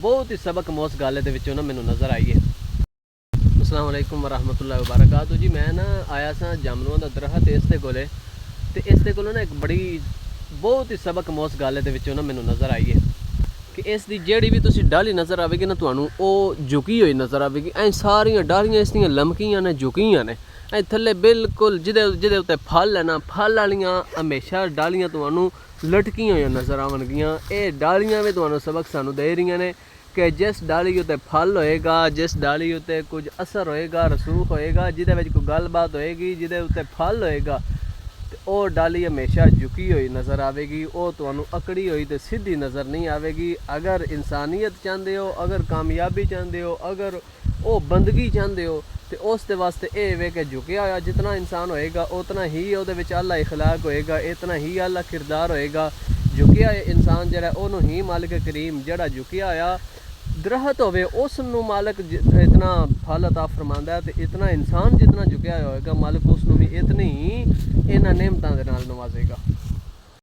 बहुत ही सबक मोस गल ना मैनू नज़र आई है। अस्सलाम वालेकुम वरहमतुल्लाहि वबरकातुहू जी। मैं ना आया सा जामनुआ का दरख्त इस दे कोले ते इस दे कोलों ना एक बड़ी बहुत ही सबक मोस गल ना मैनू नज़र आई है कि इस दी जेहड़ी भी तुसी डाली नज़र आएगी ना तुहानू वो झुकी हुई नज़र आएगी। ऐ सारियां डालियां इस दियां लमकियां ने झुकियां ने ऐ थल्ले बिल्कुल जिदे उत्ते फल है ना फल वालियां हमेशा डालियां तुहानू लटकियां हुई नज़र आवनगियां। ये डालियां भी तुहानू सबक सानू दे रही ने कि जिस डाली उत्ते फल होएगा, जिस डाली उत्ते कुछ असर होएगा, रसूख होएगा, जिदे विच कोई गलबात होएगी, जिदे उत्ते फल होएगा, वो डाली हमेशा झुकी हुई नज़र आएगी। वो तुहानू अकड़ी हुई तो सीधी नज़र नहीं आएगी। अगर इंसानियत चाहते हो, अगर कामयाबी चाहते हो, अगर वो बंदगी चाहते हो तो उस वास्ते ये वे कि झुकिया होया जितना इंसान होएगा उतना ही वो अल्लाह इखलाक होएगा, इतना ही अल्लाह किरदार होएगा। झुकिया इंसान जरा उन्होंने ही मालिक करीम जड़ा झुकिया होया दरख्त होवे उसनू मालिक इतना फल अता फरमांदा है, तो इतना इंसान जितना झुकिया होएगा मालिक उसनू भी इतनी ही इन्हां नेमतां दे नाल नवाजेगा।